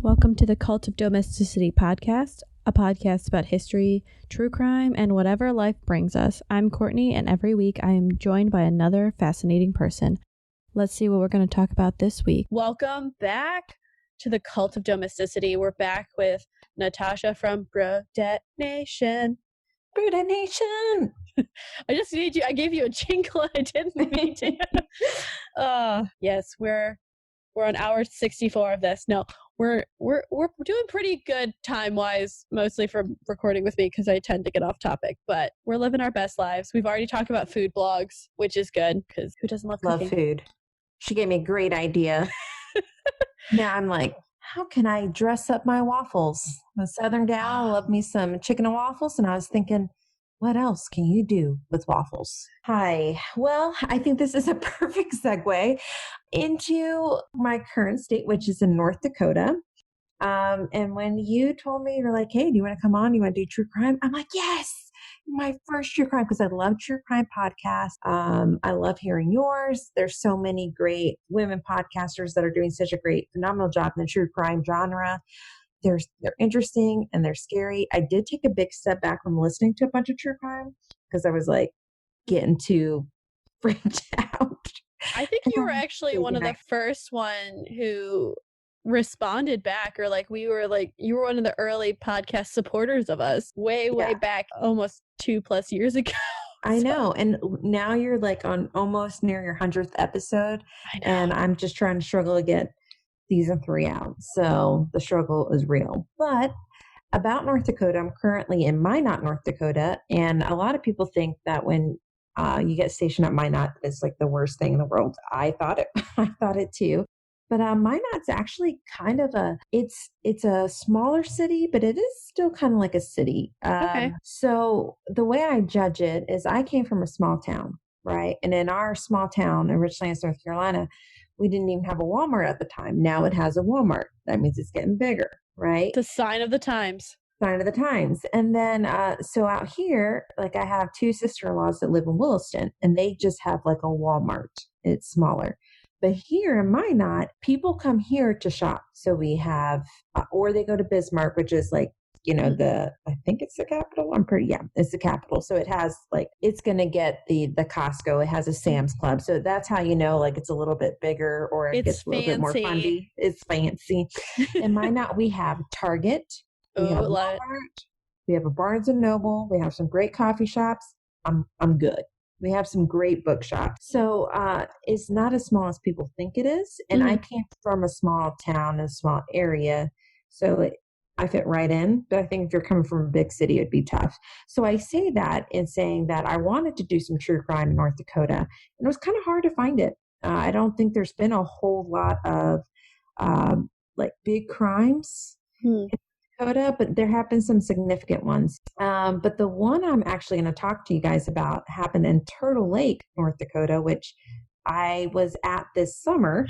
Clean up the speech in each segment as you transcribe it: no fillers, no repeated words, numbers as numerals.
Welcome to the Cult of Domesticity podcast, a podcast about history, true crime, and whatever life brings us. I'm Courtney, and every week I am joined by another fascinating person. Let's see what we're going to talk about this week. Welcome back to the Cult of Domesticity. We're back with Natassia from Brodette Nation. Brodette Nation! I gave you a jingle and I didn't mean to. Yes, we're on hour 64 of this. No, we're doing pretty good time-wise, mostly from recording with me because I tend to get off topic, but we're living our best lives. We've already talked about food blogs, which is good because who doesn't love cooking? Love food. She gave me a great idea. Now I'm like, how can I dress up my waffles? I'm a Southern gal. I love me some chicken and waffles. And I was thinking, what else can you do with waffles? Hi. Well, I think this is a perfect segue into my current state, which is in North Dakota. And when you told me, you're like, hey, do you want to come on? You want to do true crime? I'm like, yes, my first true crime, because I love true crime podcasts. I love hearing yours. There's so many great women podcasters that are doing such a great, phenomenal job in the true crime genre. They're interesting and they're scary. I did take a big step back from listening to a bunch of true crime because I was like getting too freaked out. I think you were actually one of the first one who responded back, or like you were one of the early podcast supporters of us way back, almost 2+ years ago. I know. And now you're like on almost near your 100th episode. And I'm just trying to struggle to get season 3 out. So the struggle is real. But about North Dakota, I'm currently in Minot, North Dakota. And a lot of people think that when you get stationed at Minot, it's like the worst thing in the world. I thought it too. But Minot's actually kind of it's a smaller city, but it is still kind of like a city. Okay. So the way I judge it is I came from a small town, right? And in our small town in Richlands, North Carolina, we didn't even have a Walmart at the time. Now it has a Walmart. That means it's getting bigger, right? It's a sign of the times. Sign of the times. And then, so out here, like I have 2 sister-in-laws that live in Williston, and they just have like a Walmart. It's smaller. But here in Minot, people come here to shop. So we have, or they go to Bismarck, which is like, I think it's the capital. It's the capital. So it has like, it's going to get the Costco. It has a Sam's Club. So that's how you know, like it's a little bit bigger or it gets a little bit more fundy. It's fancy. In Minot, we have Target. We have Walmart. We have a Barnes and Noble. We have some great coffee shops. I'm good. We have some great bookshops. So it's not as small as people think it is. And I came from a small town, a small area. So I fit right in. But I think if you're coming from a big city, it'd be tough. So I say that in saying that I wanted to do some true crime in North Dakota. And it was kind of hard to find it. I don't think there's been a whole lot of like big crimes in Dakota, but there have been some significant ones. But the one I'm actually going to talk to you guys about happened in Turtle Lake, North Dakota, which I was at this summer.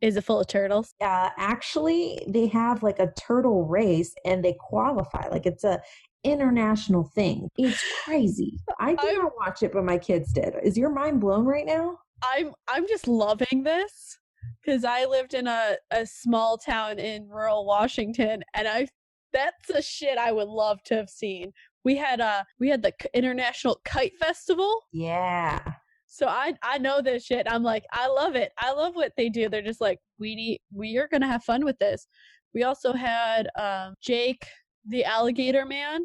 Is it full of turtles? Actually, they have like a turtle race and they qualify. Like it's a international thing. It's crazy. I did not watch it, but my kids did. Is your mind blown right now? I'm just loving this because I lived in a small town in rural Washington, and that's a shit I would love to have seen. We had the International Kite Festival. Yeah. So I know this shit. I'm like, I love it. I love what they do. They're just like, we are gonna have fun with this. We also had Jake the Alligator Man,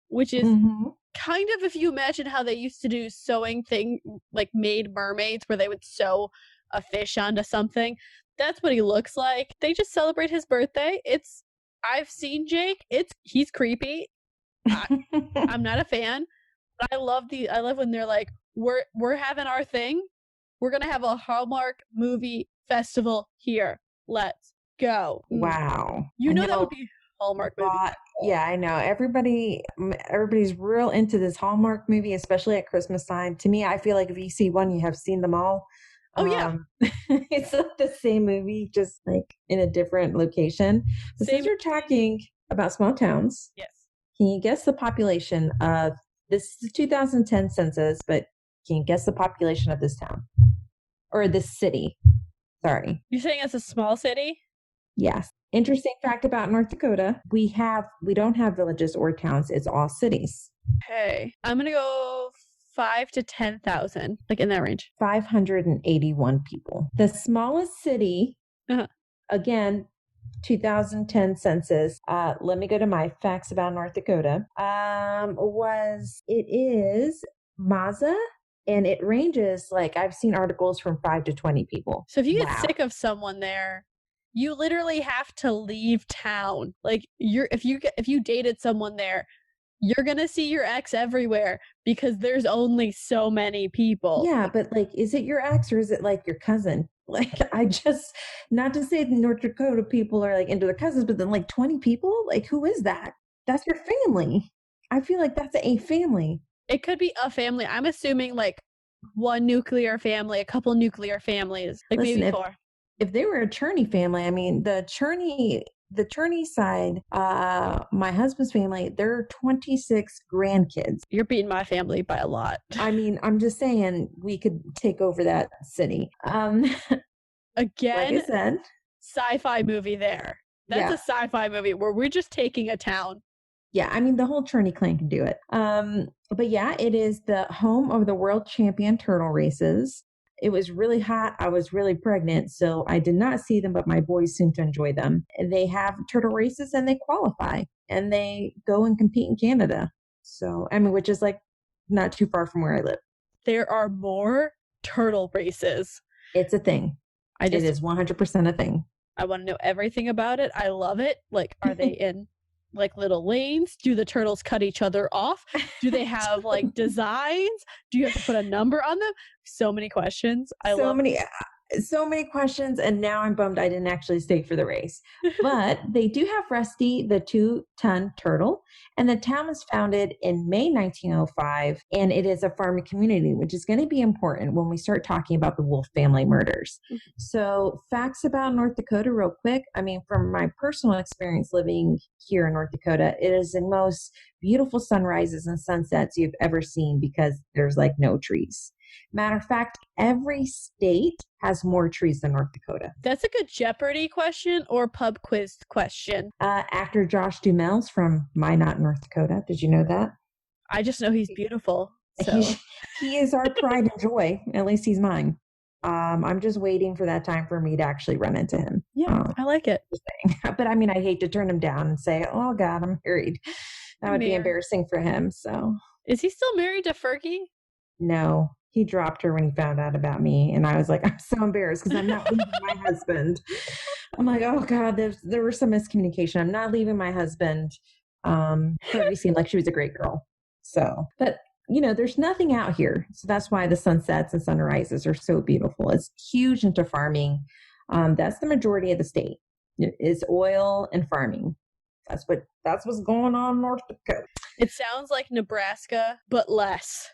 which is kind of, if you imagine how they used to do sewing thing, like made mermaids where they would sew a fish onto something. That's what he looks like. They just celebrate his birthday. I've seen Jake. He's creepy. I'm not a fan. But I love when they're like, we're having our thing. We're gonna have a Hallmark movie festival here. Let's go. Wow. That would be Hallmark movie. Yeah, I know. Everybody's real into this Hallmark movie, especially at Christmas time. To me, I feel like if you see one, you have seen them all. Oh, yeah. It's like the same movie, just like in a different location. So since you're talking about small towns, yes, can you guess the population of, this is the 2010 census, but can you guess the population of this town? Or this city? Sorry. You're saying it's a small city? Yes. Interesting fact about North Dakota, we don't have villages or towns. It's all cities. Okay. I'm going to go 5 to 10,000, like in that range. 581 people. The smallest city, again, 2010 census. Let me go to my facts about North Dakota. It is Mazza, and it ranges, like, I've seen articles from 5 to 20 people. So if you get sick of someone there, you literally have to leave town. Like, if you dated someone there, you're gonna see your ex everywhere because there's only so many people. Yeah, but like, is it your ex or is it like your cousin? Like, not to say North Dakota people are like into their cousins, but then like 20 people, like, who is that? That's your family. I feel like that's a family. It could be a family. I'm assuming like one nuclear family, a couple nuclear families, like maybe 4. If they were a Cherney family, I mean, the Cherney side, my husband's family, there are 26 grandkids. You're beating my family by a lot. I mean, I'm just saying we could take over that city. Again, like I said, sci-fi movie there. That's a sci-fi movie where we're just taking a town. Yeah, I mean, the whole Cherney clan can do it. But yeah, it is the home of the world champion turtle races. It was really hot. I was really pregnant, so I did not see them, but my boys seem to enjoy them. They have turtle races and they qualify and they go and compete in Canada. So, I mean, which is like not too far from where I live. There are more turtle races. It's a thing. It is 100% a thing. I want to know everything about it. I love it. Like, are they in like little lanes? Do the turtles cut each other off? Do they have like designs? Do you have to put a number on them? So many questions. So many questions, and now I'm bummed I didn't actually stay for the race. But they do have Rusty, the 2-ton turtle, and the town was founded in May 1905, and it is a farming community, which is going to be important when we start talking about the Wolf family murders. So facts about North Dakota real quick. I mean, from my personal experience living here in North Dakota, it is the most beautiful sunrises and sunsets you've ever seen because there's like no trees. Matter of fact, every state has more trees than North Dakota. That's a good Jeopardy question or pub quiz question. Actor Josh Duhamel's from Minot, North Dakota. Did you know that? I just know he's beautiful. So. He is our pride and joy. At least he's mine. I'm just waiting for that time for me to actually run into him. Yeah, I like it. But I mean, I'd hate to turn him down and say, oh God, I'm married. That would be embarrassing for him. So, is he still married to Fergie? No. He dropped her when he found out about me. And I was like, I'm so embarrassed because I'm not leaving my husband. I'm like, oh God, there was some miscommunication. I'm not leaving my husband. Fergie seemed like she was a great girl. So, but you know, there's nothing out here. So that's why the sunsets and sunrises are so beautiful. It's huge into farming. That's the majority of the state. It's oil and farming. That's what's going on in North Dakota. It sounds like Nebraska, but less.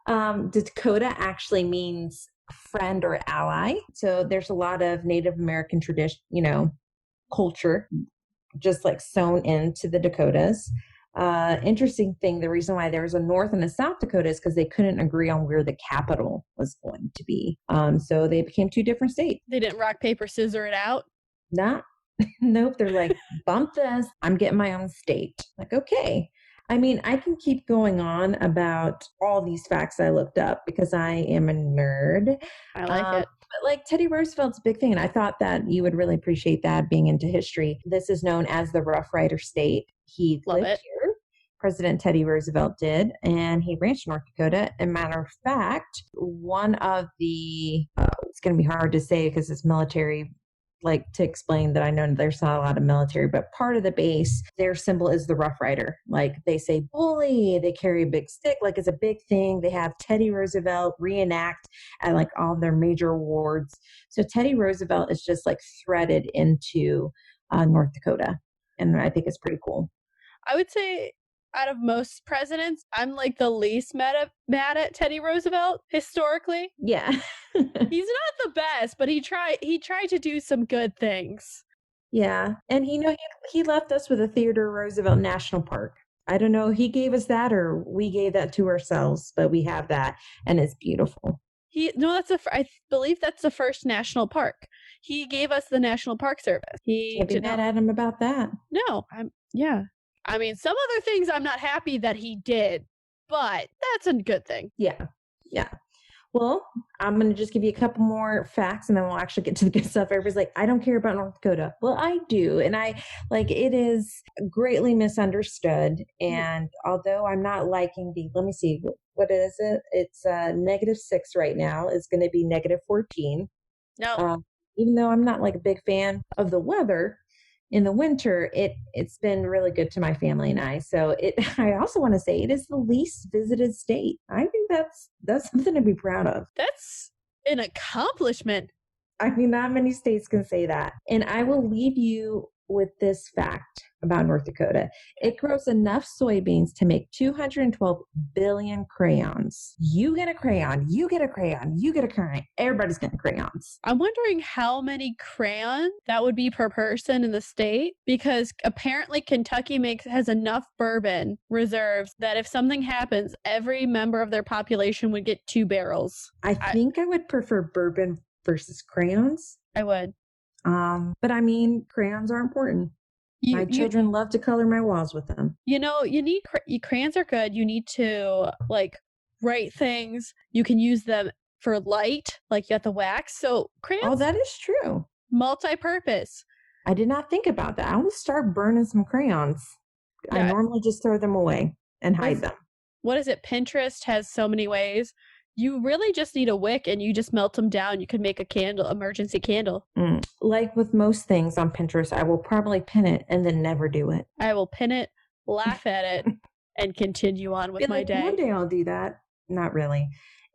Dakota actually means friend or ally. So there's a lot of Native American tradition, culture, just like sewn into the Dakotas. Interesting thing, the reason why there was a North and a South Dakota is because they couldn't agree on where the capital was going to be. So they became 2 different states. They didn't rock, paper, scissor it out? Nope. They're like, bump this. I'm getting my own state. Like, okay. I mean, I can keep going on about all these facts I looked up because I am a nerd. I like it. But like Teddy Roosevelt's a big thing. And I thought that you would really appreciate that being into history. This is known as the Rough Rider State. He lived here. President Teddy Roosevelt did. And he ranched North Dakota. And matter of fact, one of the, it's going to be hard to say because it's military, like to explain that I know there's not a lot of military, but part of the base, their symbol is the Rough Rider. Like they say bully, they carry a big stick, like it's a big thing. They have Teddy Roosevelt reenact at like all their major awards. So Teddy Roosevelt is just like threaded into North Dakota. And I think it's pretty cool. I would say out of most presidents, I'm like the least mad at Teddy Roosevelt historically. Yeah. He's not the best, but he tried to do some good things. Yeah. And he left us with a Theodore Roosevelt National Park. I don't know, he gave us that or we gave that to ourselves, but we have that and it's beautiful. I believe that's the first national park. He gave us the National Park Service. He Can't be did mad not. at him about that. No, yeah. I mean, some other things I'm not happy that he did, but that's a good thing. Yeah. Well, I'm going to just give you a couple more facts and then we'll actually get to the good stuff. Everybody's like, I don't care about North Dakota. Well, I do. And it is greatly misunderstood. And although I'm not liking let me see, what is it? It's -6 right now. It's going to be -14. No. Even though I'm not like a big fan of the weather in the winter, it's been really good to my family and I. So I also want to say it is the least visited state. I think that's something to be proud of. That's an accomplishment. I mean, not many states can say that. And I will leave you with this fact about North Dakota. It grows enough soybeans to make 212 billion crayons. You get a crayon, you get a crayon, you get a crayon. Everybody's getting crayons. I'm wondering how many crayons that would be per person in the state, because apparently Kentucky has enough bourbon reserves that if something happens, every member of their population would get 2 barrels. I think I would prefer bourbon versus crayons. I would. But I mean, crayons are important. My children love to color my walls with them. You know, you need crayons are good. You need to like write things. You can use them for light, like you got the wax. So crayons. Oh, that is true. Multi-purpose. I did not think about that. I will start burning some crayons. Yeah. I normally just throw them away and hide them. What is it? Pinterest has so many ways. You really just need a wick and you just melt them down. You can make a candle, emergency candle. Like with most things on Pinterest, I will probably pin it and then never do it. I will pin it, laugh at it, and continue on with my day. One day I'll do that. Not really.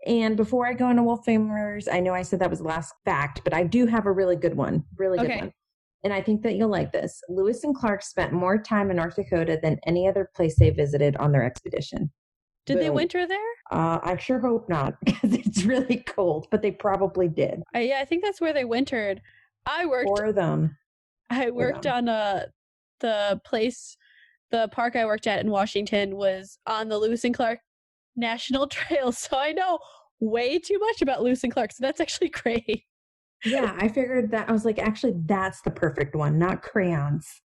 And before I go into Wolf Famers, I know I said that was the last fact, but I do have a really good one. Really good one. And I think that you'll like this. Lewis and Clark spent more time in North Dakota than any other place they visited on their expedition. Did they winter there? I sure hope not, because it's really cold, but they probably did. Yeah, I think that's where they wintered. I worked on the park I worked at in Washington was on the Lewis and Clark National Trail, so I know way too much about Lewis and Clark, so that's actually great. Yeah, I figured that. I was like, actually, that's the perfect one, not crayons.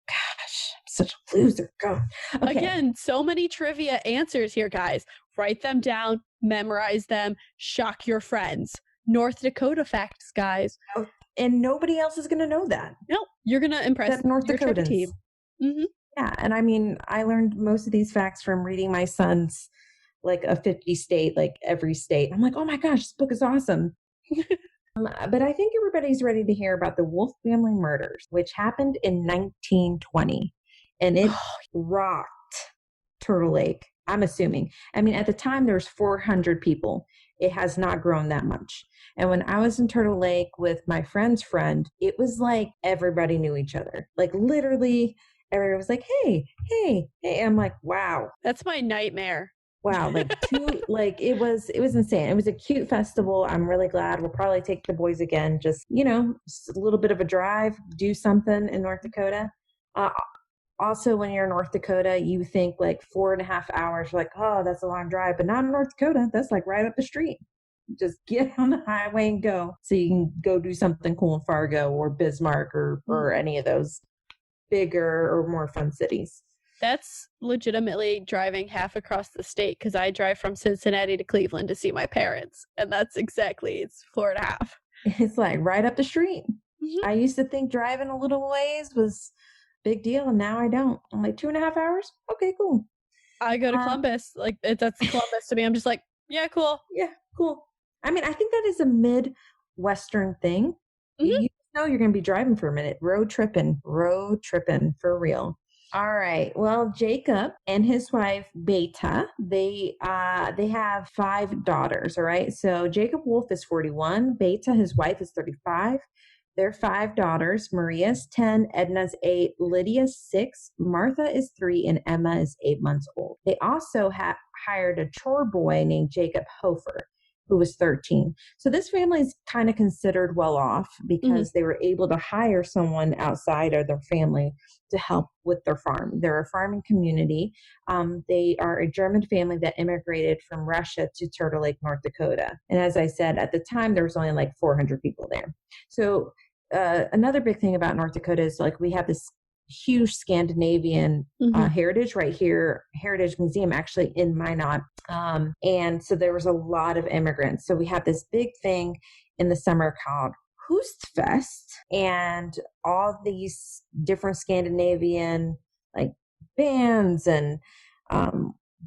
Gosh, I'm such a loser. Go. Okay. Again, so many trivia answers here, guys. Write them down, memorize them, shock your friends. North Dakota facts, guys. Oh, and nobody else is going to know that. No, you're going to impress that North Dakotans. Team. Mm-hmm. Yeah, and I mean, I learned most of these facts from reading my son's like a 50 state, like every state. I'm like, oh my gosh, this book is awesome. But I think everybody's ready to hear about the Wolf family murders, which happened in 1920. And it rocked Turtle Lake, I'm assuming. I mean, at the time, there was 400 people. It has not grown that much. And when I was in Turtle Lake with my friend's friend, it was like everybody knew each other. Like literally, everybody was like, hey, hey, hey. I'm like, wow. That's my nightmare. Wow, it was insane. It was a cute festival. I'm really glad. We'll probably take the boys again. Just a little bit of a drive, do something in North Dakota. Also, when you're in North Dakota, you think like 4.5 hours. You're like, oh, that's a long drive, but not in North Dakota. That's like right up the street. Just get on the highway and go. So you can go do something cool in Fargo or Bismarck or any of those bigger or more fun cities. That's legitimately driving half across the state, because I drive from Cincinnati to Cleveland to see my parents. And that's exactly, it's 4.5. It's like right up the street. Mm-hmm. I used to think driving a little ways was a big deal, and now I don't. I'm like 2.5 hours? Okay, cool. I go to Columbus. Like, that's Columbus to me. I'm just like, yeah, cool. Yeah, cool. I mean, I think that is a Midwestern thing. Mm-hmm. You know you're going to be driving for a minute. Road tripping for real. All right. Well, Jacob and his wife, Beta, they have 5 daughters. All right. So Jacob Wolf is 41. Beta, his wife, is 35. Their 5 daughters, Maria's 10, Edna's 8, Lydia's 6, Martha is 3, and Emma is 8 months old. They also hired a chore boy named Jacob Hofer, who was 13. So this family is kind of considered well off because they were able to hire someone outside of their family to help with their farm. They're a farming community. They are a German family that immigrated from Russia to Turtle Lake, North Dakota. And as I said, at the time, there was only like 400 people there. So another big thing about North Dakota is like we have this huge Scandinavian heritage right here, Heritage Museum actually in Minot. And so there was a lot of immigrants. So we have this big thing in the summer called Hoostfest, and all these different Scandinavian like bands and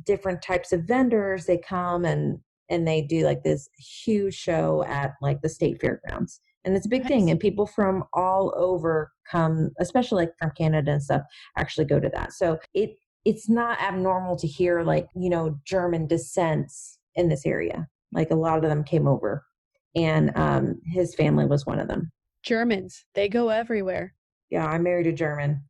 different types of vendors, they come and they do like this huge show at like the state fairgrounds. And it's a big thing. And people from all over come, especially like from Canada and stuff, actually go to that. So it's not abnormal to hear like, you know, German descents in this area. Like a lot of them came over, and his family was one of them. Germans, they go everywhere. Yeah, I married a German.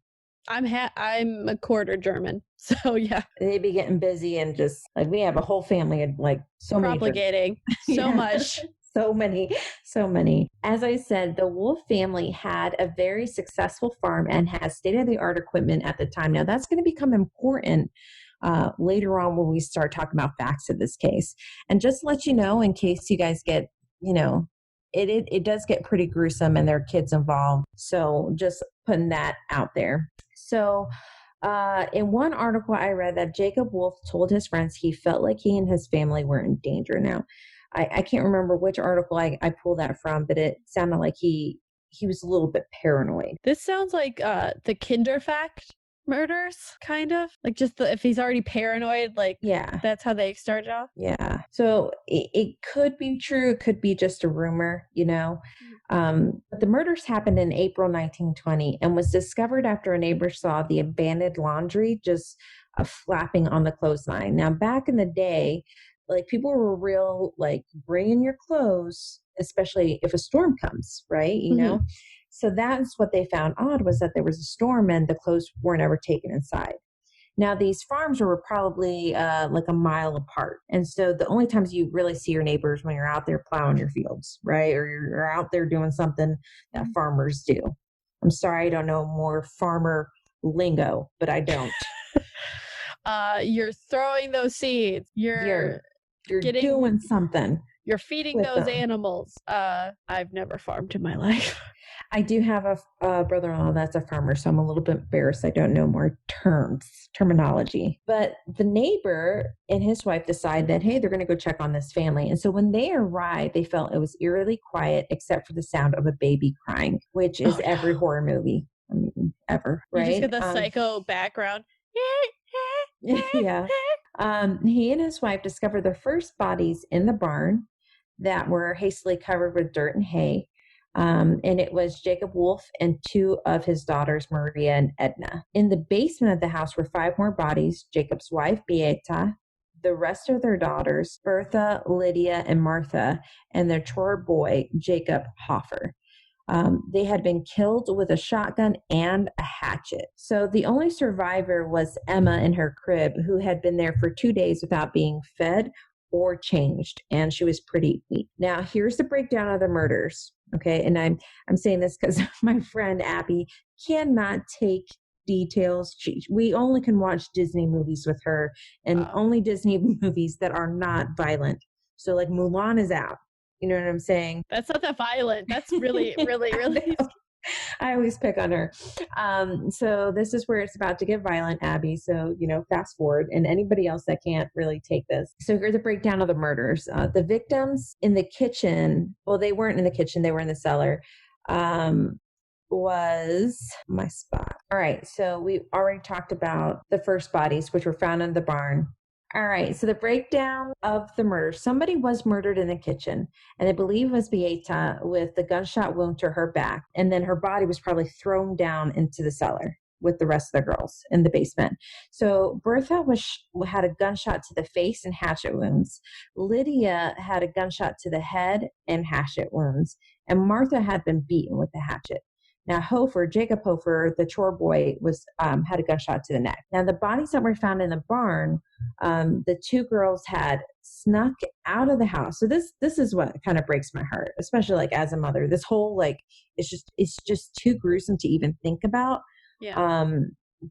I'm a quarter German, so yeah. They be getting busy and just like we have a whole family of like so propagating so much. So many. As I said, the Wolf family had a very successful farm and has state-of-the-art equipment at the time. Now that's going to become important later on when we start talking about facts of this case. And just to let you know, in case you guys get, you know, it does get pretty gruesome and there are kids involved. So just putting that out there. So in one article I read that Jacob Wolf told his friends he felt like he and his family were in danger. Now, I can't remember which article I pulled that from, but it sounded like he was a little bit paranoid. This sounds like the Kinderfact murders, kind of like just if he's already paranoid, like yeah, that's how they started off. Yeah, so it could be true, it could be just a rumor, you know. But the murders happened in April 1920 and was discovered after a neighbor saw the abandoned laundry just flapping on the clothesline. Now, back in the day, like people were real, like bring in your clothes, especially if a storm comes, right? You know, so that's what they found odd was that there was a storm and the clothes weren't ever taken inside. Now, these farms were probably like a mile apart. And so the only times you really see your neighbors when you're out there plowing your fields, right? Or you're out there doing something that farmers do. I'm sorry, I don't know more farmer lingo, but I don't. You're throwing those seeds. You're doing something. You're feeding those animals. I've never farmed in my life. I do have a brother-in-law that's a farmer, so I'm a little bit embarrassed. I don't know more terminology. But the neighbor and his wife decide that, hey, they're going to go check on this family. And so when they arrived, they felt it was eerily quiet except for the sound of a baby crying, which is every horror movie. I mean, ever, right? You just get the psycho background. Yeah. He and his wife discovered the first bodies in the barn that were hastily covered with dirt and hay. And it was Jacob Wolf and two of his daughters, Maria and Edna. In the basement of the house were 5 more bodies: Jacob's wife, Beata, the rest of their daughters, Bertha, Lydia, and Martha, and their chore boy, Jacob Hoffer. They had been killed with a shotgun and a hatchet. So the only survivor was Emma in her crib, who had been there for 2 days without being fed or changed, and she was pretty weak. Now, here's the breakdown of the murders. Okay, and I'm saying this because my friend Abby cannot take details. We only can watch Disney movies with her, and only Disney movies that are not violent. So like Mulan is out. You know what I'm saying? That's not that violent. That's really, really, really. I always pick on her. So this is where it's about to get violent, Abby. So, you know, fast forward, and anybody else that can't really take this. So here's a breakdown of the murders. The victims in the kitchen, well, they weren't in the kitchen, they were in the cellar, was my spot. All right. So we already talked about the first bodies, which were found in the barn. All right, so the breakdown of the murder. Somebody was murdered in the kitchen, and I believe it was Beata with the gunshot wound to her back, and then her body was probably thrown down into the cellar with the rest of the girls in the basement. So Bertha had a gunshot to the face and hatchet wounds. Lydia had a gunshot to the head and hatchet wounds, and Martha had been beaten with the hatchet. Now, Hofer, Jacob Hofer, the chore boy, had a gunshot to the neck. Now, the bodies that were found in the barn, the 2 girls had snuck out of the house. So this is what kind of breaks my heart, especially like as a mother. This whole like it's just too gruesome to even think about. Yeah.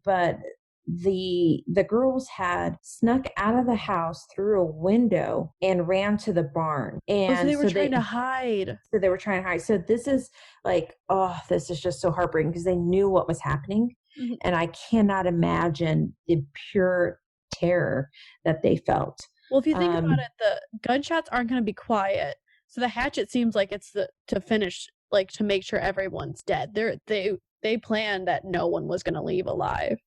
But the girls had snuck out of the house through a window and ran to the barn. And so they were trying to hide. So they were trying to hide. So this is like, oh, this is just so heartbreaking because they knew what was happening. Mm-hmm. And I cannot imagine the pure terror that they felt. Well, if you think about it, the gunshots aren't going to be quiet. So the hatchet seems like it's to finish, like to make sure everyone's dead. They planned that no one was going to leave alive.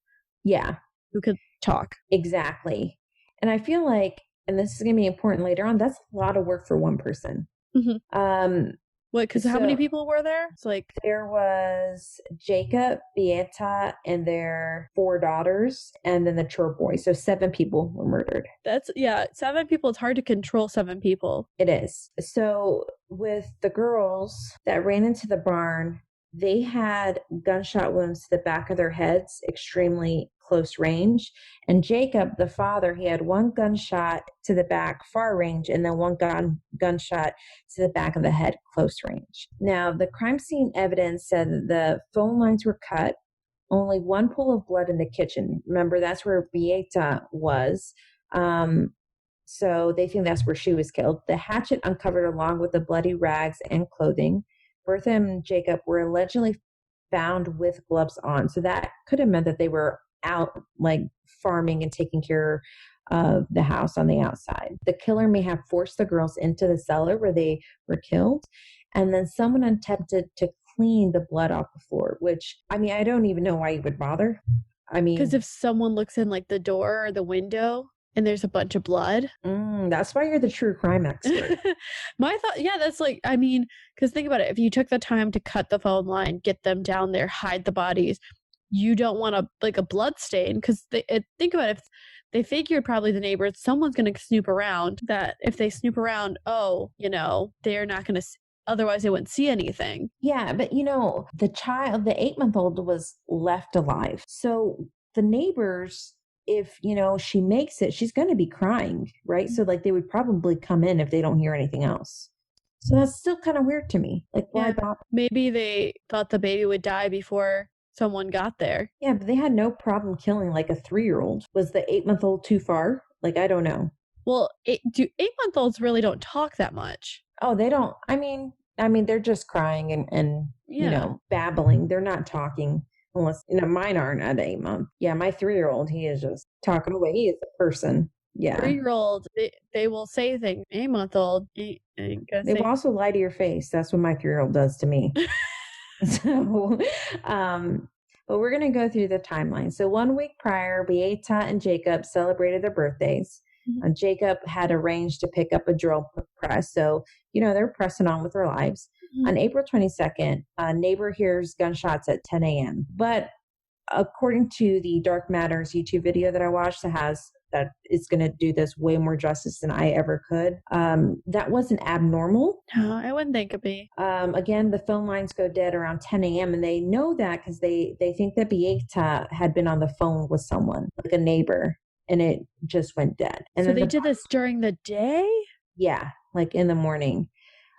Yeah. Who could talk. Exactly. And I feel like, and this is going to be important later on, that's a lot of work for one person. Mm-hmm. What? Because how many people were there? It's like there was Jacob, Beata, and their 4 daughters, and then the chore boy. So 7 people were murdered. 7 people. It's hard to control 7 people. It is. So with the girls that ran into the barn, they had gunshot wounds to the back of their heads, extremely close range. And Jacob, the father, he had 1 gunshot to the back, far range, and then 1 gunshot to the back of the head, close range. Now, the crime scene evidence said that the phone lines were cut, only 1 pool of blood in the kitchen. Remember, that's where Beata was. So they think that's where she was killed. The hatchet uncovered along with the bloody rags and clothing. Bertha and Jacob were allegedly found with gloves on. So that could have meant that they were out like farming and taking care of the house on the outside. The killer may have forced the girls into the cellar where they were killed. And then someone attempted to clean the blood off the floor, which, I mean, I don't even know why you would bother. I mean, because if someone looks in like the door or the window and there's a bunch of blood. That's why you're the true crime expert. My thought, that's like, I mean, because think about it. If you took the time to cut the phone line, get them down there, hide the bodies, you don't want a blood stain. Because think about it, if they figured probably the neighbors, someone's going to snoop around, that if they snoop around, they're not going to, otherwise they wouldn't see anything. Yeah, but the child, the 8-month-old was left alive. So the neighbors, if, she makes it, she's going to be crying, right? So like they would probably come in if they don't hear anything else. So that's still kind of weird to me. Like, why bother? Maybe they thought the baby would die before someone got there. Yeah, but they had no problem killing like a 3-year-old. Was the 8-month-old too far? Like, I don't know. Well, 8-month-olds really don't talk that much. Oh, they don't. I mean, they're just crying and babbling. They're not talking. Unless, mine aren't at 8 months. Yeah, my 3-year-old, he is just talking away. He is a person. Yeah. 3-year-old, they will say things. 8-month-old, they will also lie to your face. That's what my 3-year-old does to me. So, but we're going to go through the timeline. So 1 week prior, Beata and Jacob celebrated their birthdays. Mm-hmm. Jacob had arranged to pick up a drill press. So, they're pressing on with their lives. Mm-hmm. On April 22nd, a neighbor hears gunshots at 10 a.m. But according to the Dark Matters YouTube video that I watched that is going to do this way more justice than I ever could, that wasn't abnormal. No, I wouldn't think it'd be. Again, the phone lines go dead around 10 a.m. and they know that because they think that Beata had been on the phone with someone, like a neighbor, and it just went dead. And so they did this during the day? Yeah, like in the morning.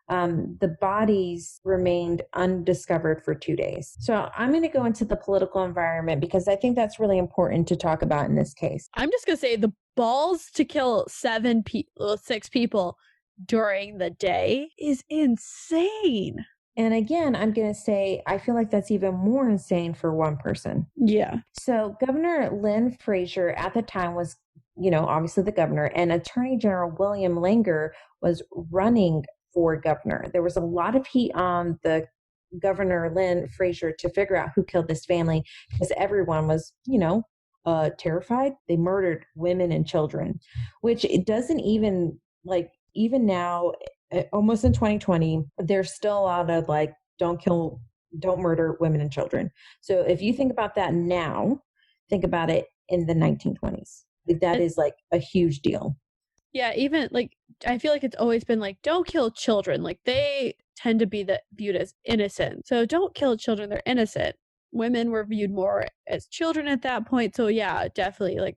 The bodies remained undiscovered for 2 days. So I'm going to go into the political environment because I think that's really important to talk about in this case. I'm just going to say the balls to kill 6 people during the day is insane. And again, I'm going to say, I feel like that's even more insane for one person. Yeah. So Governor Lynn Frazier at the time was, obviously the governor, and Attorney General William Langer was running for governor. There was a lot of heat on the Governor Lynn Frazier to figure out who killed this family because everyone was, terrified. They murdered women and children, which it doesn't even even now, almost in 2020, there's still a lot of don't murder women and children. So if you think about that now, think about it in the 1920s. That is a huge deal. Yeah, even I feel like it's always been don't kill children. They tend to be viewed as innocent. So don't kill children, they're innocent. Women were viewed more as children at that point. So yeah, definitely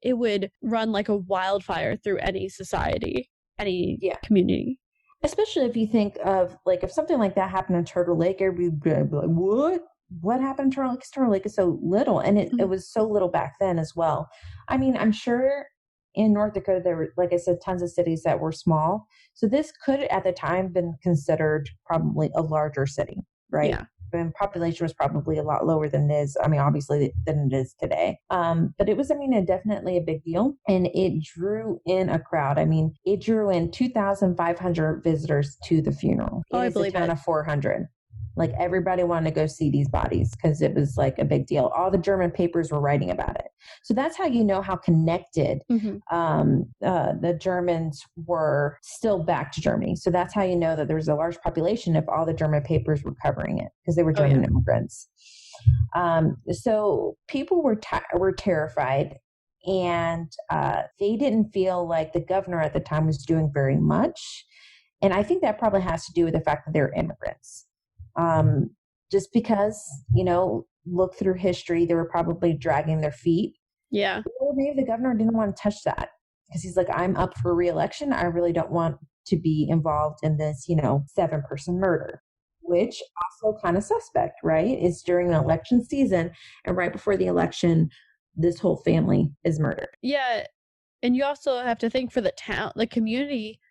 it would run like a wildfire through any society, any community. Especially if you think of if something like that happened in Turtle Lake, everybody would be like, what? what happened to Turtle Lake? Turtle Lake is so little, and it was so little back then as well. I mean, I'm sure in North Dakota, there were, like I said, tons of cities that were small. So this could, at the time, been considered probably a larger city, right? Yeah. And population was probably a lot lower than it is. I mean, obviously than it is today. But it was, I mean, definitely a big deal, and it drew in a crowd. I mean, it drew in 2,500 visitors to the funeral. Oh, It I is a believe town it. of 400. Like everybody wanted to go see these bodies because it was like a big deal. All the German papers were writing about it. So that's how you know how connected the Germans were still back to Germany. So that's how you know that there was a large population if all the German papers were covering it because they were German immigrants. So people were terrified, and they didn't feel like the governor at the time was doing very much. And I think that probably has to do with the fact that they're immigrants. Just because, look through history, they were probably dragging their feet. Yeah. Or maybe the governor didn't want to touch that because he's like, I'm up for re-election. I really don't want to be involved in this, 7-person murder, which also kind of suspect, right? It's during the election season, and right before the election, this whole family is murdered. Yeah. And you also have to think for the town, the community,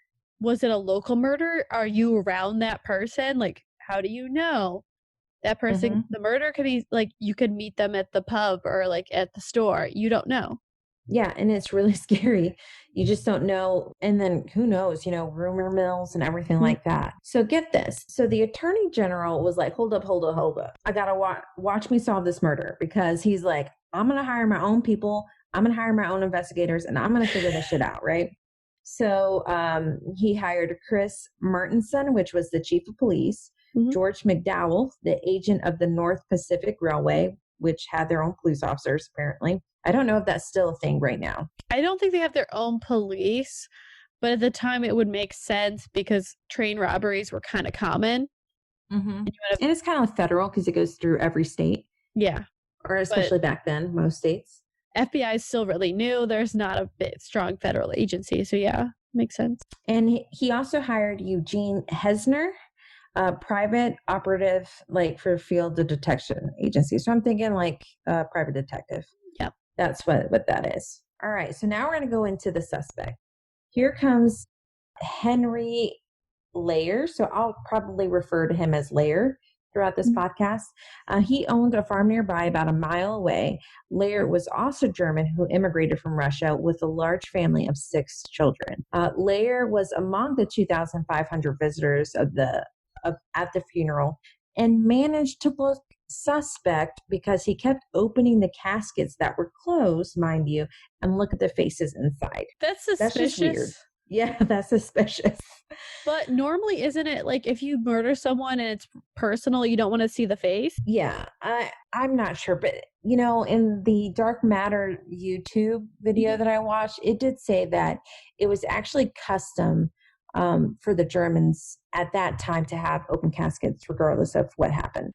was it a local murder? Are you around that person? Like, how do you know that person? The murder could be like, you could meet them at the pub or like at the store. You don't know. Yeah. And it's really scary. You just don't know. And then who knows, rumor mills and everything like that. So get this. So the attorney general was like, hold up. I got to watch me solve this murder, because he's like, I'm going to hire my own people. I'm going to hire my own investigators, and I'm going to figure this shit out. Right. So he hired Chris Mertensen, which was the chief of police, George McDowell, the agent of the North Pacific Railway, which had their own police officers, apparently. I don't know if that's still a thing right now. I don't think they have their own police, but at the time it would make sense because train robberies were kind of common. And it's kind of federal because it goes through every state. Yeah. Or especially back then, most states. FBI is still really new. There's not a strong federal agency. So yeah, makes sense. And he also hired Eugene Hesner, a private operative, like for field of detection agency. So I'm thinking like a private detective. Yeah. That's what that is. All right. So now we're going to go into the suspect. Here comes Henry Layer. So I'll probably refer to him as Layer throughout this podcast. He owned a farm nearby about a mile away. Layer was also German, who immigrated from Russia with a large family of 6 children. Layer was among the 2,500 visitors at the funeral, and managed to look suspect because he kept opening the caskets that were closed, mind you, and look at the faces inside. That's suspicious. That's just weird. Yeah, that's suspicious. But normally, isn't it like if you murder someone and it's personal, you don't want to see the face? Yeah, I'm not sure. But, in the Dark Matter YouTube video that I watched, it did say that it was actually custom for the Germans at that time to have open caskets regardless of what happened.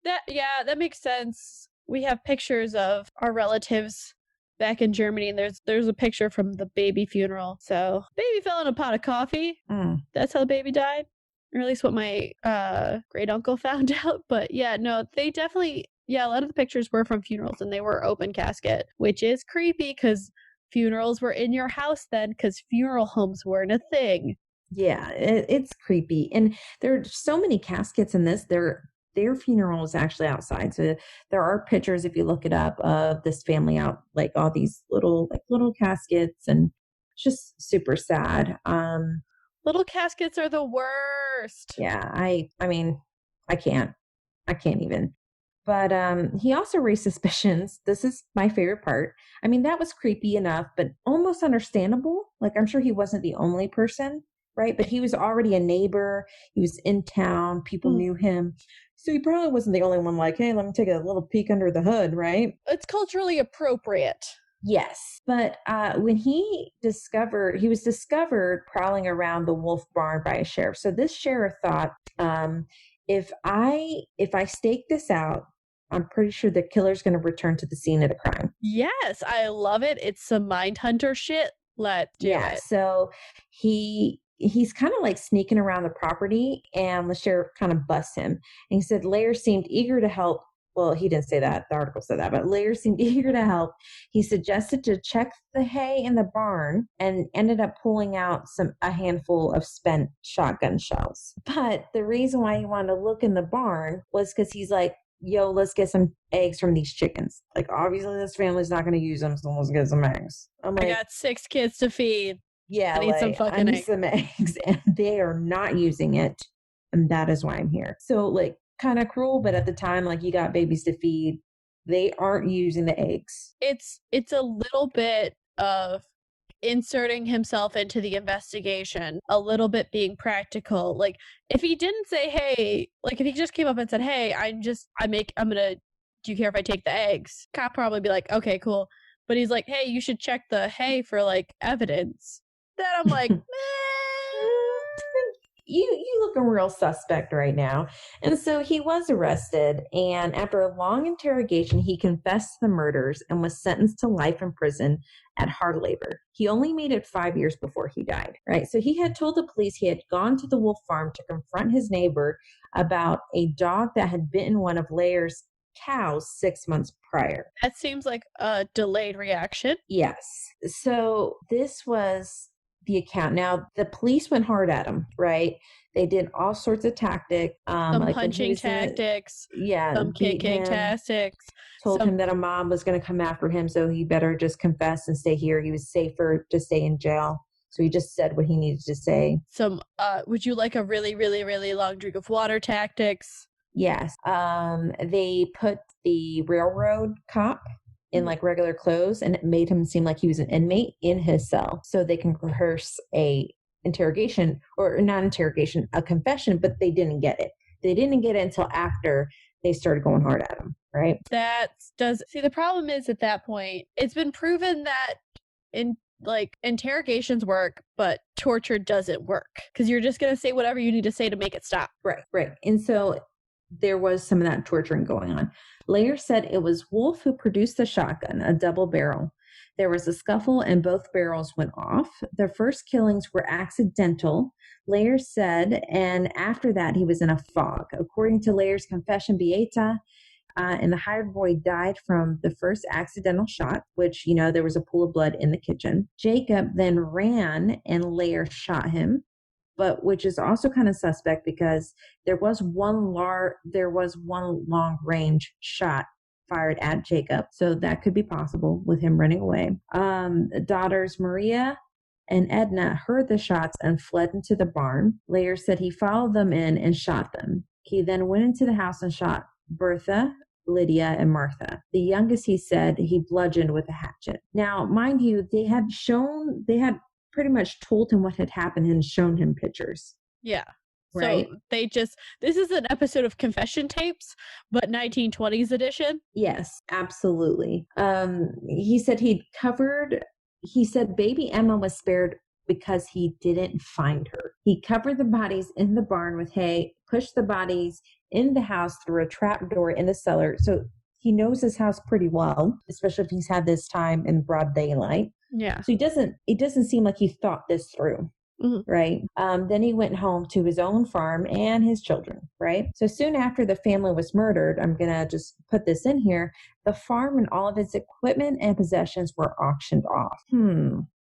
That makes sense. We have pictures of our relatives back in Germany, and there's a picture from the baby funeral. So baby fell in a pot of coffee. That's how the baby died, or at least what my great uncle found out. But yeah, no, they definitely, a lot of the pictures were from funerals, and they were open casket, which is creepy because funerals were in your house then, because funeral homes weren't a thing. Yeah, it's creepy. And there are so many caskets in this. Their funeral is actually outside. So there are pictures, if you look it up, of this family out, like all these little caskets, and it's just super sad. Little caskets are the worst. Yeah, I mean, I can't even. But he also raised suspicions. This is my favorite part. I mean, that was creepy enough, but almost understandable. Like, I'm sure he wasn't the only person, right? But he was already a neighbor. He was in town. People knew him. So he probably wasn't the only one like, hey, let me take a little peek under the hood, right? It's culturally appropriate. Yes. But when he was discovered prowling around the wolf barn by a sheriff. So this sheriff thought, if I stake this out, I'm pretty sure the killer's going to return to the scene of the crime. Yes, I love it. It's some Mindhunter shit. Let's do it. So he he's kind of like sneaking around the property, and the sheriff kind of busts him. And he said Lair seemed eager to help. Well, he didn't say that. The article said that, but Lair seemed eager to help. He suggested to check the hay in the barn and ended up pulling out a handful of spent shotgun shells. But the reason why he wanted to look in the barn was because he's like, yo, let's get some eggs from these chickens. Like, obviously this family's not going to use them, so let's get some eggs. I'm like, I got 6 kids to feed. yeah, I need some fucking eggs. some eggs, and they are not using it, and that is why I'm here. So, like, kind of cruel, but at the time, like, you got babies to feed. They aren't using the eggs. It's a little bit of inserting himself into the investigation, a little bit being practical. Like, if he didn't say, hey, like, if he just came up and said, hey, do you care if I take the eggs? Cop probably be like, okay, cool. But he's like, hey, you should check the hay for, like, evidence. Then I'm like, You looking real suspect right now. And so he was arrested, and after a long interrogation, he confessed to the murders and was sentenced to life in prison at hard labor. He only made it 5 years before he died, right? So he had told the police he had gone to the wolf farm to confront his neighbor about a dog that had bitten one of Lair's cows 6 months prior. That seems like a delayed reaction. Yes. So this was the account. Now, the police went hard at him, right? They did all sorts of tactics. Some like punching tactics. Yeah. Some kicking tactics. Told him that a mob was going to come after him, so he better just confess and stay here. He was safer to stay in jail. So he just said what he needed to say. Some, would you like a really, really, really long drink of water tactics? Yes. They put the railroad cop in like regular clothes, and it made him seem like he was an inmate in his cell, so they can rehearse a interrogation, or not interrogation, a confession, but they didn't get it. They didn't get it until after they started going hard at him, right? The problem is, at that point, it's been proven that interrogations work, but torture doesn't work, because you're just going to say whatever you need to say to make it stop. Right. And so there was some of that torturing going on. Lair said it was Wolf who produced the shotgun, a double barrel. There was a scuffle and both barrels went off. The first killings were accidental, Lair said, and after that he was in a fog. According to Lair's confession, Beata and the hired boy died from the first accidental shot, which, there was a pool of blood in the kitchen. Jacob then ran and Lair shot him, but which is also kind of suspect because there was one long range shot fired at Jacob. So that could be possible with him running away. Daughters Maria and Edna heard the shots and fled into the barn. Lair said he followed them in and shot them. He then went into the house and shot Bertha, Lydia, and Martha. The youngest, he said, he bludgeoned with a hatchet. Now, mind you, they had pretty much told him what had happened and shown him pictures. Yeah. Right. So this is an episode of confession tapes, but 1920s edition. Yes, absolutely. He said baby Emma was spared because he didn't find her. He covered the bodies in the barn with hay, pushed the bodies in the house through a trap door in the cellar. So he knows his house pretty well, especially if he's had this time in broad daylight. Yeah. So it doesn't seem like he thought this through. Mm-hmm. Right. Then he went home to his own farm and his children. Right. So soon after the family was murdered, I'm going to just put this in here. The farm and all of its equipment and possessions were auctioned off.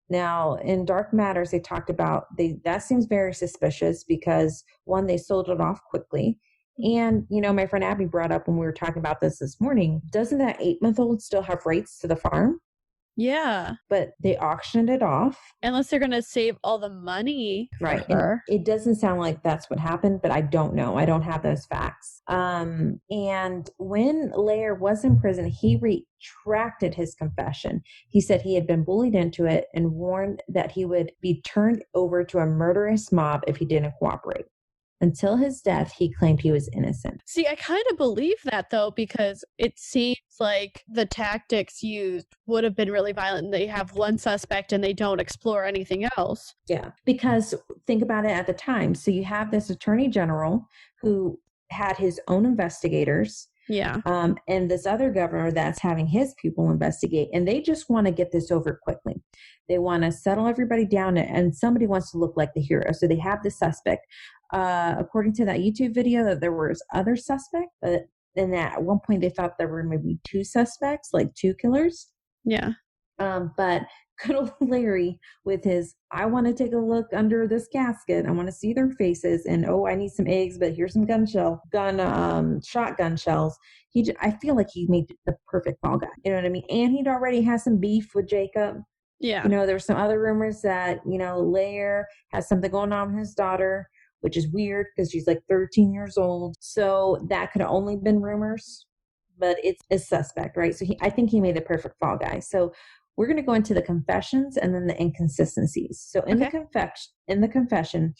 Now, in Dark Matters, they talked about that seems very suspicious because, one, they sold it off quickly. And, my friend Abby brought up when we were talking about this morning, doesn't that 8-month-old still have rights to the farm? Yeah. But they auctioned it off. Unless they're going to save all the money. Right. And it doesn't sound like that's what happened, but I don't know. I don't have those facts. And when Lair was in prison, he retracted his confession. He said he had been bullied into it and warned that he would be turned over to a murderous mob if he didn't cooperate. Until his death, he claimed he was innocent. See, I kind of believe that, though, because it seems like the tactics used would have been really violent. They have one suspect and they don't explore anything else. Yeah, because think about it at the time. So you have this attorney general who had his own investigators. Yeah. And this other governor that's having his people investigate, and they just want to get this over quickly. They want to settle everybody down, and somebody wants to look like the hero. So they have the suspect. According to that YouTube video, that there was other suspects, but then at one point they thought there were maybe 2 suspects, like 2 killers. Yeah. But good old Larry with his, I want to take a look under this casket. I want to see their faces. And, oh, I need some eggs, but here's some shotgun shells. I feel like he made the perfect fall guy. You know what I mean? And he'd already had some beef with Jacob. Yeah. You know, there's some other rumors that, Lair has something going on with his daughter, which is weird because she's like 13 years old. So that could have only been rumors, but it's a suspect, right? So I think he made the perfect fall guy. So we're going to go into the confessions and then the inconsistencies. So in the confession,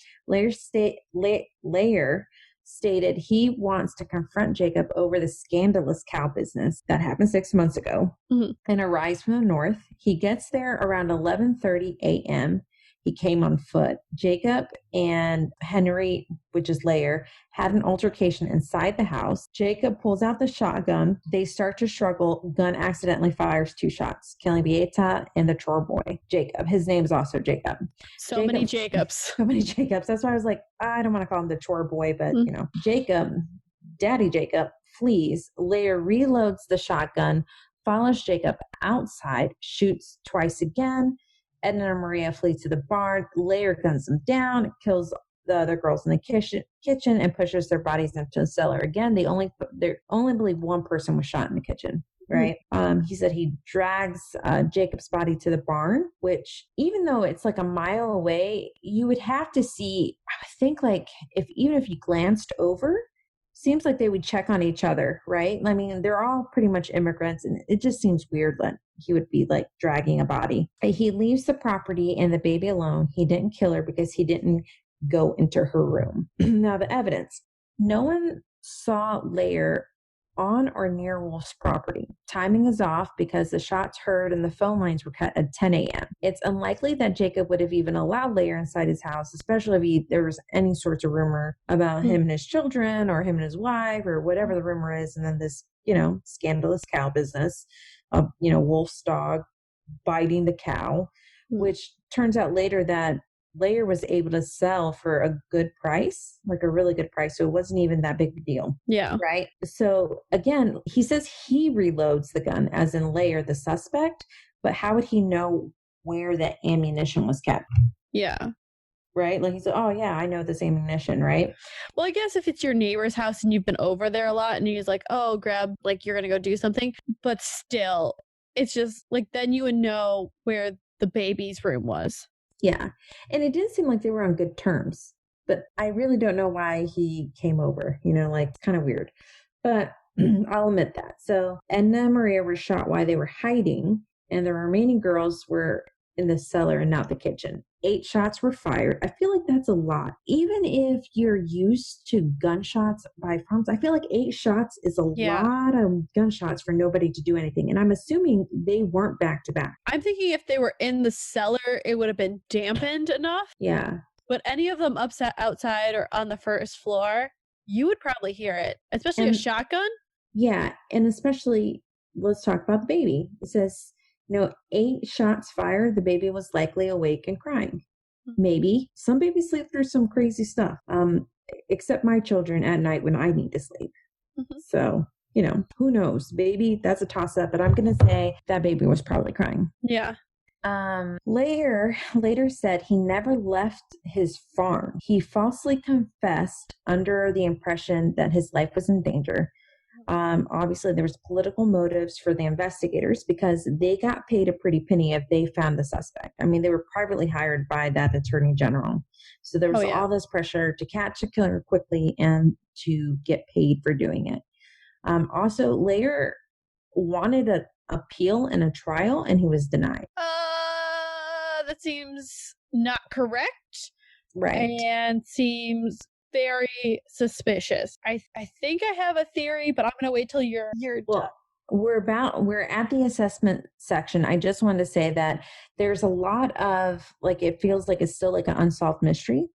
Lair stated he wants to confront Jacob over the scandalous cow business that happened 6 months ago and arrives from the north. He gets there around 11:30 a.m. He came on foot. Jacob and Henry, which is Lair, had an altercation inside the house. Jacob pulls out the shotgun. They start to struggle. Gun accidentally fires 2 shots, killing Beata and the chore boy, Jacob. His name is also Jacob. Many Jacobs. So many Jacobs. That's why I was like, I don't want to call him the chore boy, but Jacob, Daddy Jacob, flees. Lair reloads the shotgun, follows Jacob outside, shoots twice again. Edna and Maria flee to the barn. Lair guns them down, kills the other girls in the kitchen, and pushes their bodies into the cellar. Again, they only believe one person was shot in the kitchen, right? He said he drags Jacob's body to the barn, which even though it's like a mile away, you would have to see, I think like even if you glanced over, seems like they would check on each other, right? I mean, they're all pretty much immigrants, and it just seems weird that he would be like dragging a body. He leaves the property and the baby alone. He didn't kill her because he didn't go into her room. Now, the evidence. No one saw Lair on or near Wolf's property. Timing is off because the shots heard and the phone lines were cut at 10 a.m. It's unlikely that Jacob would have even allowed Lair inside his house, especially if there was any sorts of rumor about him and his children or him and his wife or whatever the rumor is. And then this, scandalous cow business of, Wolf's dog biting the cow, which turns out later that Lair was able to sell for a good price, like a really good price. So it wasn't even that big a deal. Yeah. Right. So again, he says he reloads the gun, as in Lair, the suspect, but how would he know where the ammunition was kept? Yeah. Right. Like he said, oh yeah, I know this ammunition. Right. Well, I guess if it's your neighbor's house and you've been over there a lot and he's like, oh, grab, like you're going to go do something, but still it's just like, then you would know where the baby's room was. Yeah. And it didn't seem like they were on good terms, but I really don't know why he came over, like it's kind of weird, but I'll admit that. So Edna and Maria were shot while they were hiding, and the remaining girls were in the cellar and not the kitchen. 8 shots were fired. I feel like that's a lot. Even if you're used to gunshots by farms, I feel like 8 shots is a lot of gunshots for nobody to do anything. And I'm assuming they weren't back to back. I'm thinking if they were in the cellar, it would have been dampened enough. Yeah. But any of them outside or on the first floor, you would probably hear it, especially a shotgun. Yeah. And especially, let's talk about the baby. It says, 8 shots fired. The baby was likely awake and crying. Maybe. Some babies sleep through some crazy stuff. Except my children at night when I need to sleep. So, who knows? Baby, that's a toss up, but I'm going to say that baby was probably crying. Yeah. Later said he never left his farm. He falsely confessed under the impression that his life was in danger. Obviously, there was political motives for the investigators because they got paid a pretty penny if they found the suspect. I mean, they were privately hired by that attorney general. So there was all this pressure to catch a killer quickly and to get paid for doing it. Also, Lair wanted an appeal and a trial, and he was denied. That seems not correct. Right. And seems very suspicious. I think I have a theory, but I'm gonna wait till you're done. We're at the assessment section. I just wanted to say that there's a lot of it feels like it's still like an unsolved mystery.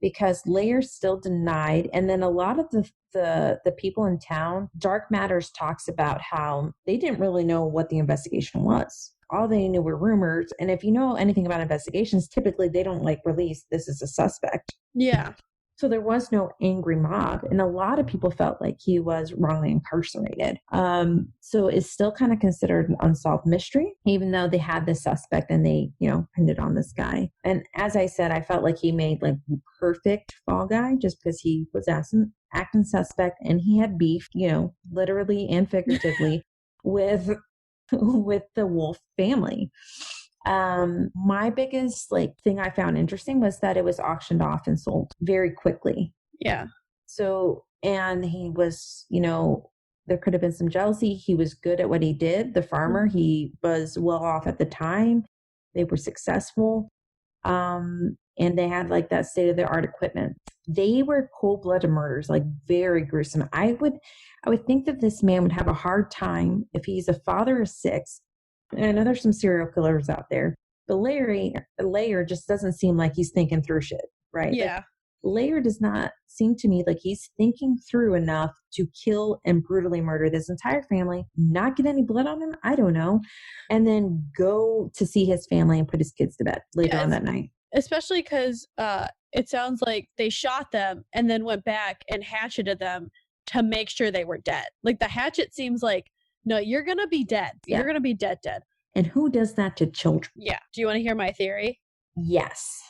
because Layer still denied. And then a lot of the people in town, Dark Matters talks about how they didn't really know what the investigation was. All they knew were rumors. And if you know anything about investigations, typically they don't like release this is a suspect. Yeah. So there was no angry mob. And a lot of people felt like he was wrongly incarcerated. So it's still kind of considered an unsolved mystery, even though they had this suspect and they, pinned it on this guy. And as I said, I felt like he made like the perfect fall guy just because he was acting suspect and he had beef, literally and figuratively with the Wolf family. My biggest thing I found interesting was that it was auctioned off and sold very quickly. Yeah. So, and he was, there could have been some jealousy. He was good at what he did. The farmer, he was well off at the time. They were successful. And they had that state of the art equipment. They were cold-blooded murders, very gruesome. I would think that this man would have a hard time if he's a father of 6. And I know there's some serial killers out there, but Layer just doesn't seem like he's thinking through shit, right? Yeah. Layer does not seem to me like he's thinking through enough to kill and brutally murder this entire family, not get any blood on him, I don't know, and then go to see his family and put his kids to bed later on that night. Especially because it sounds like they shot them and then went back and hatcheted them to make sure they were dead. The hatchet seems like, no, you're going to be dead. Yeah. You're going to be dead. And who does that to children? Yeah. Do you want to hear my theory? Yes.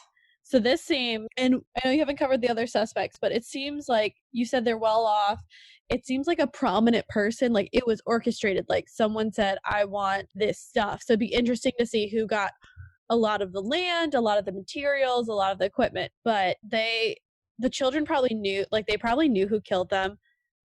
So this seems, and I know you haven't covered the other suspects, but it seems like you said they're well off. It seems like a prominent person, it was orchestrated. Someone said, I want this stuff. So it'd be interesting to see who got a lot of the land, a lot of the materials, a lot of the equipment. But the children probably knew, they probably knew who killed them.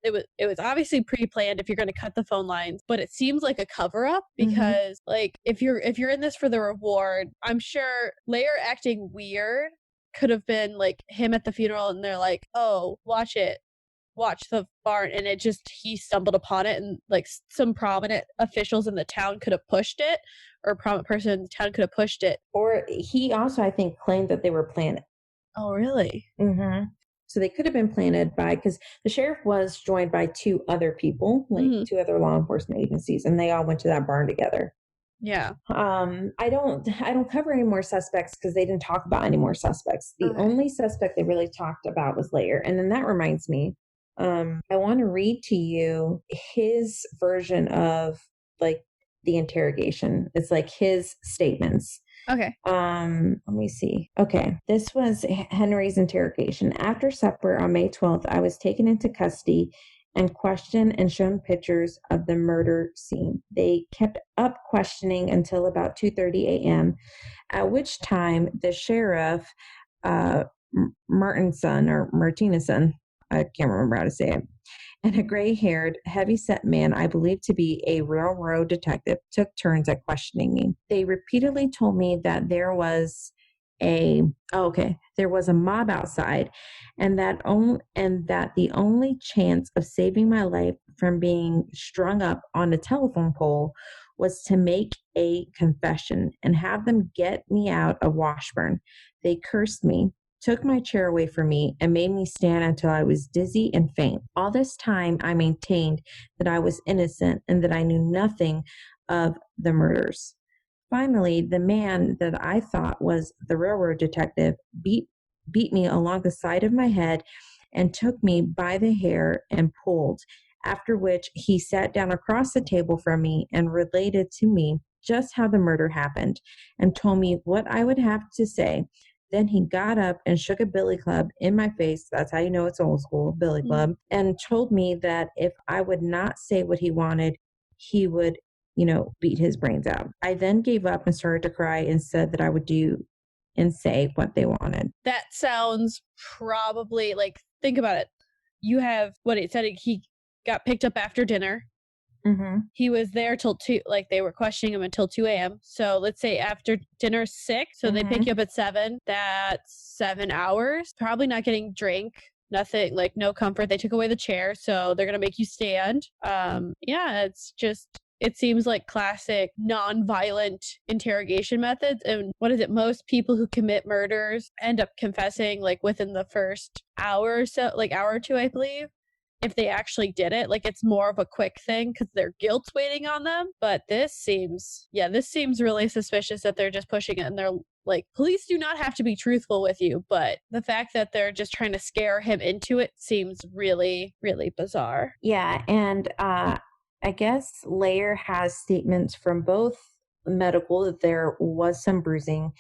It was obviously pre-planned if you're going to cut the phone lines, but it seems like a cover-up because if you're in this for the reward, I'm sure Layer acting weird could have been him at the funeral and they're like, oh, watch the barn, and he stumbled upon it, and some prominent officials in the town could have pushed it, or a prominent person in the town could have pushed it. Or he also, I think, claimed that they were planted. Oh, really? Mm-hmm. So they could have been planted because the sheriff was joined by 2 other people, 2 other law enforcement agencies, and they all went to that barn together. Yeah. I don't cover any more suspects because they didn't talk about any more suspects. The only suspect they really talked about was Layer. And then that reminds me, I want to read to you his version of the interrogation. It's his statements. Okay. Let me see. Okay. This was Henry's interrogation. After supper on May 12th, I was taken into custody and questioned and shown pictures of the murder scene. They kept up questioning until about 2:30 a.m., at which time the sheriff, Martinson, I can't remember how to say it, and a gray-haired, heavy-set man I believe to be a railroad detective took turns at questioning me. They repeatedly told me that there was a mob outside, and that the only chance of saving my life from being strung up on a telephone pole was to make a confession and have them get me out of Washburn. They cursed me, took my chair away from me, and made me stand until I was dizzy and faint. All this time, I maintained that I was innocent and that I knew nothing of the murders. Finally, the man that I thought was the railroad detective beat me along the side of my head and took me by the hair and pulled, after which he sat down across the table from me and related to me just how the murder happened and told me what I would have to say. Then he got up and shook a billy club in my face. That's how you know it's old school, billy club, and told me that if I would not say what he wanted, he would, beat his brains out. I then gave up and started to cry and said that I would do and say what they wanted. That sounds probably think about it. You have what it said. He got picked up after dinner. Mm-hmm. He was there till 2, they were questioning him until 2 a.m. So let's say after dinner 6, so they pick you up at 7, that's 7 hours. Probably not getting drink, nothing, no comfort. They took away the chair, so they're going to make you stand. Yeah, it's just it seems like classic non-violent interrogation methods. And what is it? Most people who commit murders end up confessing like within the first hour or so, like hour or two, I believe, if they actually did it. Like it's more of a quick thing because their guilt's waiting on them. But this seems really suspicious that they're just pushing it, and they're like, police do not have to be truthful with you, but the fact that they're just trying to scare him into it seems really, really bizarre. Yeah, and I guess Lair has statements from both medical that there was some bruising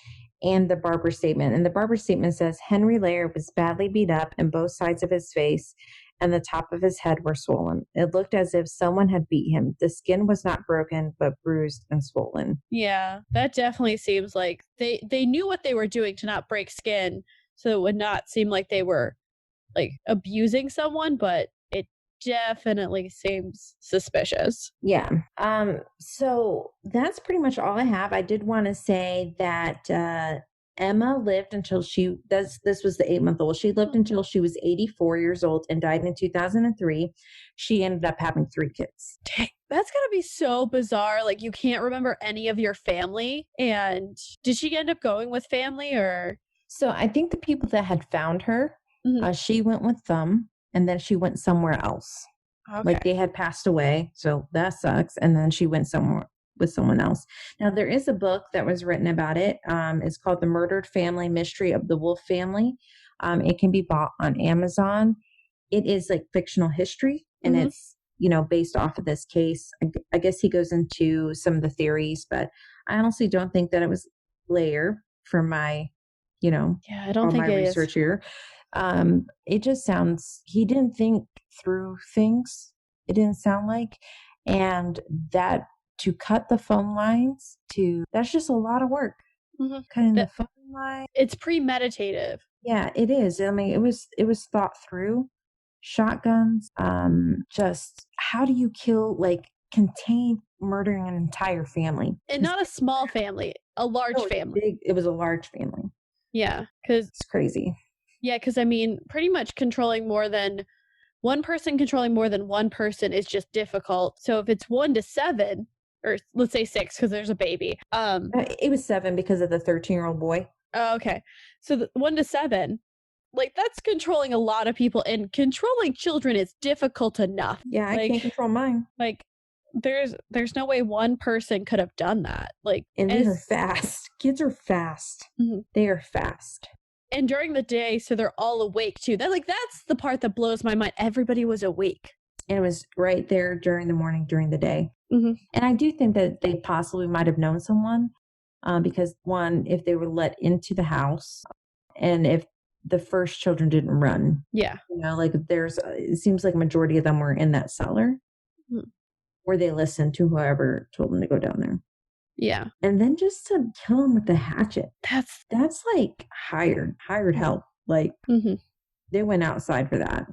and the barber statement. And the barber statement says Henry Lair was badly beat up and both sides of his face and the top of his head were swollen. It looked as if someone had beat him. The skin was not broken, but bruised and swollen. Yeah, that definitely seems like they knew what they were doing to not break skin, so it would not seem like they were like abusing someone, but it definitely seems suspicious. Yeah. So that's pretty much all I have. I did want to say that Emma lived until this was the 8-month-old. She lived until she was 84 years old and died in 2003. She ended up having 3 kids. Dang, that's gotta be so bizarre. Like you can't remember any of your family. And did she end up going with family or? So I think the people that had found her, she went with them and then she went somewhere else. Okay. Like they had passed away. So that sucks. And then she went somewhere with someone else. Now there is a book that was written about it. It's called The Murdered Family Mystery of the Wolf Family. It can be bought on Amazon. It is like fictional history and it's, based off of this case. I guess he goes into some of the theories, but I honestly don't think that it was Lair from my, I don't think my research here. It just sounds, he didn't think through things. It didn't sound like, and that to cut the phone lines that's just a lot of work. Cutting the phone line. It's premeditative. Yeah, it is. I mean, it was thought through. Shotguns, just how do you contain murdering an entire family? And not a small family, a large family. It was a large family. Yeah, because it's crazy. Yeah, because I mean, pretty much controlling more than one person is just difficult. So if it's 1 to 7, or let's say 6 because there's a baby. It was 7 because of the 13-year-old boy. Oh, okay. So 1 to 7, like that's controlling a lot of people, and controlling children is difficult enough. Yeah, I can't control mine. Like there's no way one person could have done that. Like, and they are fast. Kids are fast. They are fast. And during the day, so they're all awake too. That's the part that blows my mind. Everybody was awake. And it was right there during the morning, during the day. And I do think that they possibly might have known someone because, one, if they were let into the house and if the first children didn't run. Yeah. It seems like a majority of them were in that cellar where they listened to whoever told them to go down there. Yeah. And then just to kill them with the hatchet. That's like hired help. Like they went outside for that.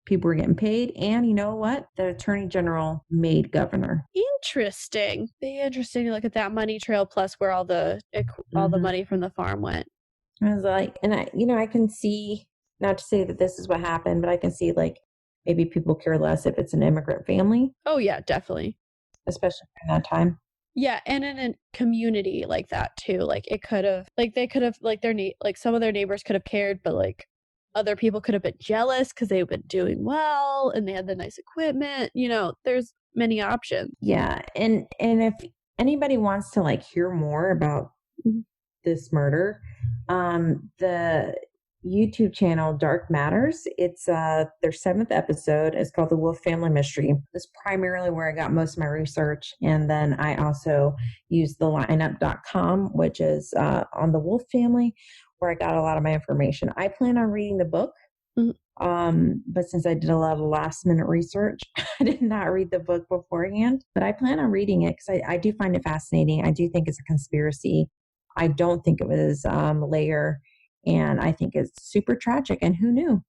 People were getting paid. And you know what? The attorney general made governor. Interesting. Be interesting to look at that money trail plus where all the money from the farm went. I was like, and I can see, not to say that this is what happened, but I can see like maybe people care less if it's an immigrant family. Oh yeah, definitely. Especially during that time. Yeah, and in a community like that too. Like it could have, like they could have, like some of their neighbors could have cared, but like other people could have been jealous because they've been doing well and they had the nice equipment. There's many options. Yeah, and if anybody wants to like hear more about this murder, the YouTube channel Dark Matters, it's their 7th episode. It's called The Wolf Family Mystery. It's primarily where I got most of my research, and then I also use the lineup.com, which is on the Wolf family, where I got a lot of my information. I plan on reading the book, but since I did a lot of last minute research, I did not read the book beforehand, but I plan on reading it because I do find it fascinating. I do think it's a conspiracy. I don't think it was Lair, and I think it's super tragic. And who knew?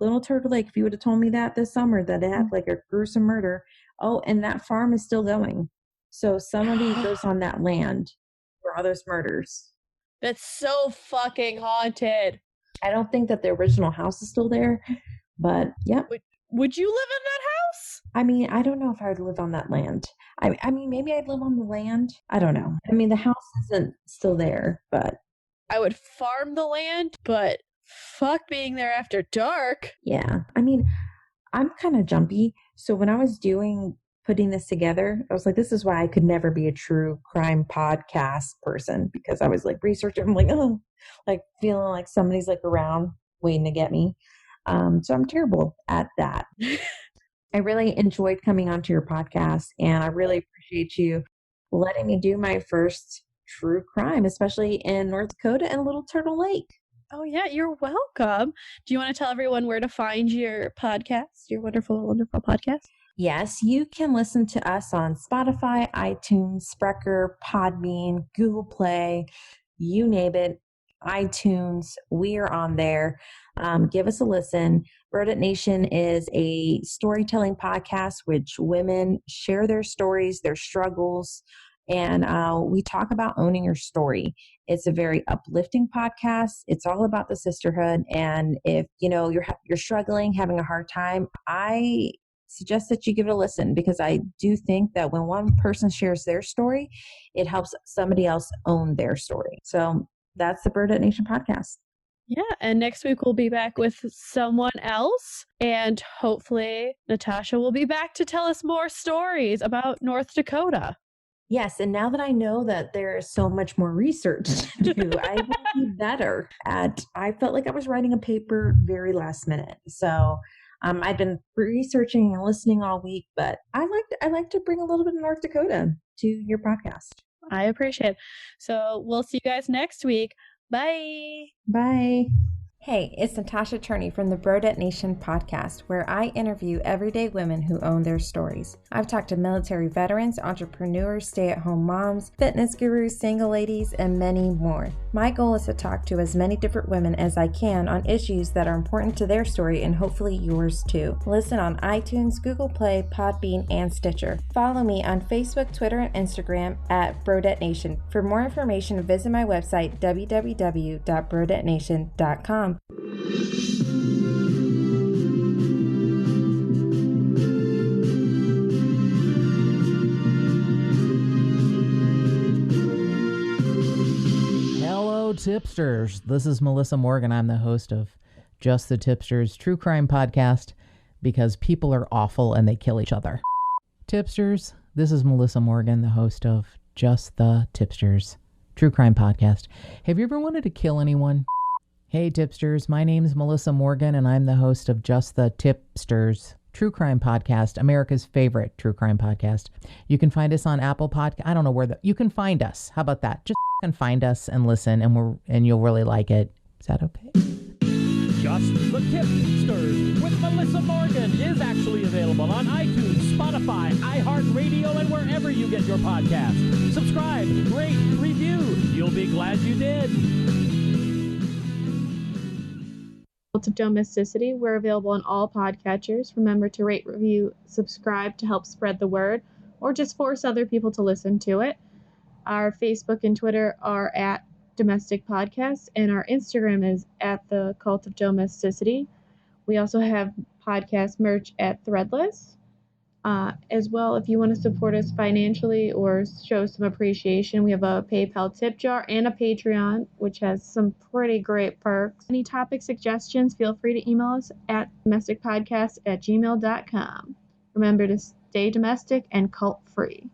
Little Turtle Lake, if you would have told me that this summer, that it had like a gruesome murder. Oh, and that farm is still going. So somebody goes on that land for all those murders. That's so fucking haunted. I don't think that the original house is still there, but yeah. Would you live in that house? I mean, I don't know if I would live on that land. I mean, maybe I'd live on the land. I don't know. I mean, the house isn't still there, but I would farm the land, but fuck being there after dark. yeah. I mean, I'm kind of jumpy. So when I was putting this together, I was like, this is why I could never be a true crime podcast person, because I was like researching. I'm like, oh, like feeling like somebody's like around waiting to get me. So I'm terrible at that. I really enjoyed coming onto your podcast, and I really appreciate you letting me do my first true crime, especially in North Dakota and Little Turtle Lake. Oh, yeah, you're welcome. Do you want to tell everyone where to find your podcast, your wonderful, wonderful podcast? Yes, you can listen to us on Spotify, iTunes, Spreaker, Podbean, Google Play, you name it, iTunes. We are on there. Give us a listen. Brodette Nation is a storytelling podcast which women share their stories, their struggles, and we talk about owning your story. It's a very uplifting podcast. It's all about the sisterhood, and if you're struggling, having a hard time, I suggest that you give it a listen, because I do think that when one person shares their story, it helps somebody else own their story. So that's the Brodette Nation podcast. Yeah, and next week we'll be back with someone else, and hopefully Natassia will be back to tell us more stories about North Dakota. Yes, and now that I know that there is so much more research to do, I will be better at. I felt like I was writing a paper very last minute, so I've been researching and listening all week. But I like to bring a little bit of North Dakota to your podcast. I appreciate it. So we'll see you guys next week. Bye. Bye. Hey, it's Natassia Turney from the Brodette Nation podcast, where I interview everyday women who own their stories. I've talked to military veterans, entrepreneurs, stay-at-home moms, fitness gurus, single ladies, and many more. My goal is to talk to as many different women as I can on issues that are important to their story, and hopefully yours too. Listen on iTunes, Google Play, Podbean, and Stitcher. Follow me on Facebook, Twitter, and Instagram at Brodette Nation. For more information, visit my website, www.brodettenation.com. Hello, Tip-Sters. This is Melissa Morgan. I'm the host of Just the Tip-Sters True Crime Podcast, because people are awful and they kill each other. Tip-Sters, this is Melissa Morgan, the host of Just the Tip-Sters True Crime Podcast. Have you ever wanted to kill anyone? Hey, Tipsters, my name's Melissa Morgan, and I'm the host of Just the Tip-Sters True Crime Podcast, America's favorite true crime podcast. You can find us on Apple Podcast. I don't know where you can find us. How about that? Just find us and listen, and you'll really like it. Is that okay? Just the Tip-Sters with Melissa Morgan is actually available on iTunes, Spotify, iHeartRadio, and wherever you get your podcasts. Subscribe, rate, review. You'll be glad you did. Of Domesticity. We're available on all podcatchers. Remember to rate, review, subscribe to help spread the word, or just force other people to listen to it. Our Facebook and Twitter are at Domestic Podcast, and our Instagram is at the Cult of Domesticity. We also have podcast merch at Threadless. As well, if you want to support us financially or show some appreciation, we have a PayPal tip jar and a Patreon, which has some pretty great perks. Any topic suggestions, feel free to email us at domesticpodcast@gmail.com. Remember to stay domestic and cult free.